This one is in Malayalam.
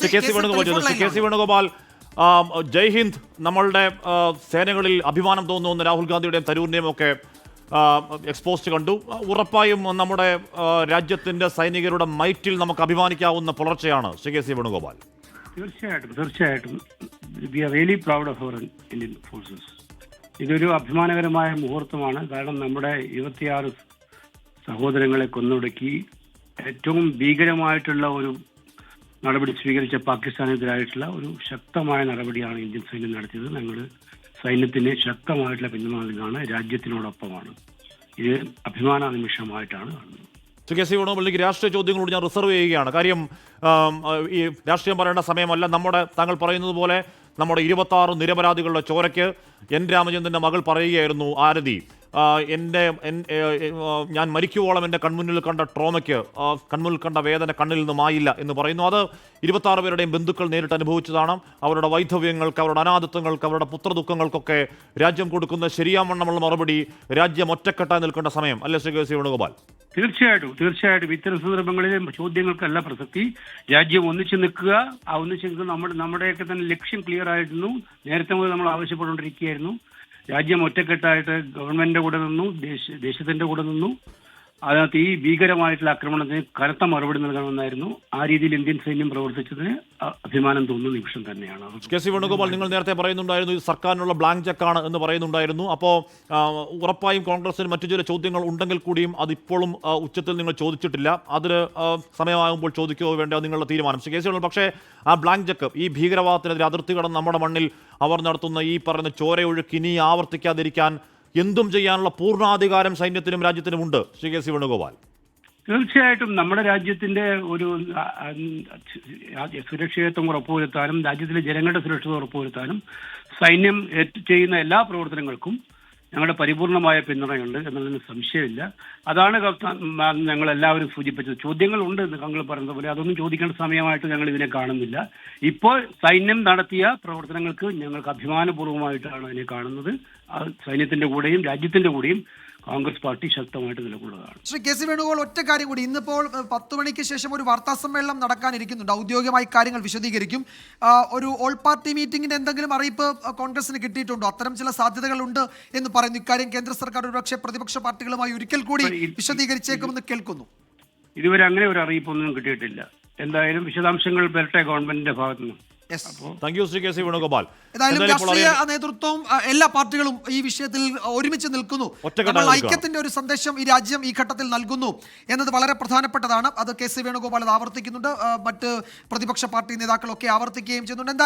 കെ സി വേണുഗോപാൽ ജയ് ഹിന്ദ്. നമ്മളുടെ സേനകളിൽ അഭിമാനം തോന്നുന്ന രാഹുൽ ഗാന്ധിയുടെയും തരൂരിന്റെയും ഒക്കെ എക്സ്പോസ്റ്റ് കണ്ടു. ഉറപ്പായും നമ്മുടെ രാജ്യത്തിന്റെ സൈനികരുടെ മൈറ്റിൽ നമുക്ക് അഭിമാനിക്കാവുന്ന പുലർച്ചെയാണ് ശ്രീ കെ സി വേണുഗോപാൽ. തീർച്ചയായിട്ടും we are really proud of our Indian forces. ഇതൊരു അഭിമാനകരമായ മുഹൂർത്തമാണ്. കാരണം നമ്മുടെ 26 സഹോദരങ്ങളെ കൊന്നൊടുക്കി ഏറ്റവും ഭീകരമായിട്ടുള്ള ഒരു നടപടി സ്വീകരിച്ച പാകിസ്ഥാനെതിരായിട്ടുള്ള ഒരു ശക്തമായ നടപടിയാണ് ഇന്ത്യൻ സൈന്യം നടത്തിയത്. ഞങ്ങൾ സൈന്യത്തിന് ശക്തമായിട്ടുള്ള പിന്തുണ നൽകുകയാണ്, രാജ്യത്തിനോടൊപ്പമാണ്. ഇത് അഭിമാന നിമിഷമായിട്ടാണ് കാണുന്നത്. ശ്രീ കെ സി വേണുഗോപാലിലേക്ക് രാഷ്ട്രീയ ചോദ്യങ്ങളോട് ഞാൻ റിസർവ് ചെയ്യുകയാണ്. കാര്യം ഈ രാഷ്ട്രീയം പറയേണ്ട സമയമല്ല. താങ്കൾ പറയുന്നത് പോലെ നമ്മുടെ 26 നിരപരാധികളുടെ ചോരയ്ക്ക് എൻ രാമചന്ദ്രൻ്റെ മകൾ പറയുകയായിരുന്നു, ആരതി, ഞാൻ മരിക്കുവോളം എൻ്റെ കൺമുന്നിൽ കണ്ട ട്രോമയ്ക്ക്, കൺമുന്നിൽ കണ്ട വേദന കണ്ണിൽ നിന്ന് മായില്ല എന്ന് പറയുന്നു. അത് 26 പേരുടെയും ബന്ധുക്കൾ നേരിട്ട് അനുഭവിച്ചതാണ്. അവരുടെ വൈധവ്യങ്ങൾക്ക്, അവരുടെ അനാഥത്വങ്ങൾക്ക്, അവരുടെ പുത്രദുഃഖങ്ങൾക്കൊക്കെ രാജ്യം കൊടുക്കുന്ന ശരിയാവണ്ണമുള്ള മറുപടി രാജ്യം ഒറ്റക്കെട്ടായി നിൽക്കേണ്ട സമയം അല്ലേ ശ്രീ കെ സി വേണുഗോപാൽ? തീർച്ചയായിട്ടും ഇത്തരം സന്ദർഭങ്ങളിലെ ചോദ്യങ്ങൾക്കല്ല പ്രസക്തി. രാജ്യം ഒന്നിച്ചു നിൽക്കുക. ആ ഒന്നിച്ചു നിൽക്കുക നമ്മുടെയൊക്കെ തന്നെ ലക്ഷ്യം ക്ലിയർ ആയിരുന്നു. നേരത്തെ മുതൽ നമ്മൾ ആവശ്യപ്പെട്ടുകൊണ്ടിരിക്കുകയായിരുന്നു. രാജ്യം ഒറ്റക്കെട്ടായിട്ട് ഗവൺമെന്റിന്റെ കൂടെ നിന്നു, ദേശത്തിന്റെ കൂടെ നിന്നു. അതിനകത്ത് ഈ ഭീകരമായിട്ടുള്ള ആക്രമണത്തിന് കനത്ത മറുപടി നൽകണമെന്നായിരുന്നു. ആ രീതിയിൽ ഇന്ത്യൻ സൈന്യം പ്രവർത്തിച്ചതിന് അഭിമാനം തോന്നുന്ന നിമിഷം തന്നെയാണ്. കെ സി വേണുഗോപാൽ, നിങ്ങൾ നേരത്തെ പറയുന്നുണ്ടായിരുന്നു ഇത് സർക്കാരിനുള്ള ബ്ലാങ്ക് ചെക്കാണ് എന്ന് പറയുന്നുണ്ടായിരുന്നു. അപ്പോൾ ഉറപ്പായും കോൺഗ്രസിന് മറ്റു ചില ചോദ്യങ്ങൾ ഉണ്ടെങ്കിൽ കൂടിയും അതിപ്പോഴും ഉച്ചത്തിൽ നിങ്ങൾ ചോദിച്ചിട്ടില്ല. അതിന് സമയമാകുമ്പോൾ ചോദിക്കുകയോ വേണ്ടോ നിങ്ങളുടെ തീരുമാനം. കെ സി വേണുഗോപാൽ, പക്ഷേ ആ ബ്ലാങ്ക് ചെക്ക്, ഈ ഭീകരവാദത്തിനെതിരെ അതിർത്തി കടന്ന് നമ്മുടെ മണ്ണിൽ അവർ നടത്തുന്ന ഈ പറയുന്ന ചോരയൊഴുക്ക് ഇനി ആവർത്തിക്കാതിരിക്കാൻ എന്തും ചെയ്യാനുള്ള പൂർണ്ണാധികാരം സൈന്യത്തിനും രാജ്യത്തിനും ഉണ്ട് ശ്രീ കെ സി വേണുഗോപാൽ. തീർച്ചയായിട്ടും നമ്മുടെ രാജ്യത്തിന്റെ ഒരു സുരക്ഷിതത്വം ഉറപ്പുവരുത്താനും രാജ്യത്തിലെ ജനങ്ങളുടെ സുരക്ഷിതത്വം ഉറപ്പുവരുത്താനും സൈന്യം ചെയ്യുന്ന എല്ലാ പ്രവർത്തനങ്ങൾക്കും ഞങ്ങളുടെ പരിപൂർണമായ പിന്തുണയുണ്ട് എന്നതിന് സംശയമില്ല. അതാണ് ഞങ്ങൾ എല്ലാവരും സൂചിപ്പിച്ചത്. ചോദ്യങ്ങളുണ്ട് എന്ന് താങ്കൾ പറഞ്ഞ പോലെ, അതൊന്നും ചോദിക്കേണ്ട സമയമായിട്ട് ഞങ്ങൾ ഇതിനെ കാണുന്നില്ല. ഇപ്പോൾ സൈന്യം നടത്തിയ പ്രവർത്തനങ്ങൾക്ക് ഞങ്ങൾക്ക് അഭിമാനപൂർവ്വമായിട്ടാണ് അതിനെ കാണുന്നത്. സൈന്യത്തിന്റെ കൂടെയും രാജ്യത്തിന്റെ കൂടെയും കോൺഗ്രസ് പാർട്ടി ശക്തമായിട്ട് നിലകൊള്ളുകയാണ്. ശ്രീ കെ സി വേണുഗോപാൽ, ഒറ്റ കാര്യം കൂടി, ഇന്നിപ്പോൾ 10 മണിക്ക് ശേഷം ഒരു വാർത്താ സമ്മേളനം നടക്കാനിരിക്കുന്നുണ്ട്. ഔദ്യോഗികമായി കാര്യങ്ങൾ വിശദീകരിക്കും. ഒരു ഓൾ പാർട്ടി മീറ്റിംഗിന്റെ എന്തെങ്കിലും അറിയിപ്പ് കോൺഗ്രസിന് കിട്ടിയിട്ടുണ്ടോ? അത്തരം ചില സാധ്യതകളുണ്ട് എന്ന് പറയുന്നു. ഇക്കാര്യം കേന്ദ്ര സർക്കാർ ഒരുപക്ഷെ പ്രതിപക്ഷ പാർട്ടികളുമായി ഒരിക്കൽ കൂടി വിശദീകരിച്ചേക്കുമെന്ന് കേൾക്കുന്നു. ഇതുവരെ അങ്ങനെ ഒരു അറിയിപ്പൊന്നും കിട്ടിയിട്ടില്ല. എന്തായാലും വിശദാംശങ്ങൾ വരട്ടെ ഗവൺമെന്റിന്റെ ഭാഗത്തു നിന്ന്. ഏതായാലും രാഷ്ട്രീയ നേതൃത്വവും എല്ലാ പാർട്ടികളും ഈ വിഷയത്തിൽ ഒരുമിച്ച് നിൽക്കുന്നു. ഐക്യത്തിന്റെ ഒരു സന്ദേശം ഈ രാജ്യം ഈ ഘട്ടത്തിൽ നൽകുന്നു എന്നത് വളരെ പ്രധാനപ്പെട്ടതാണ്. അത് കെ സി വേണുഗോപാൽ ആവർത്തിക്കുന്നുണ്ട്, മറ്റ് പ്രതിപക്ഷ പാർട്ടി നേതാക്കളൊക്കെ ആവർത്തിക്കുകയും ചെയ്യുന്നുണ്ട്.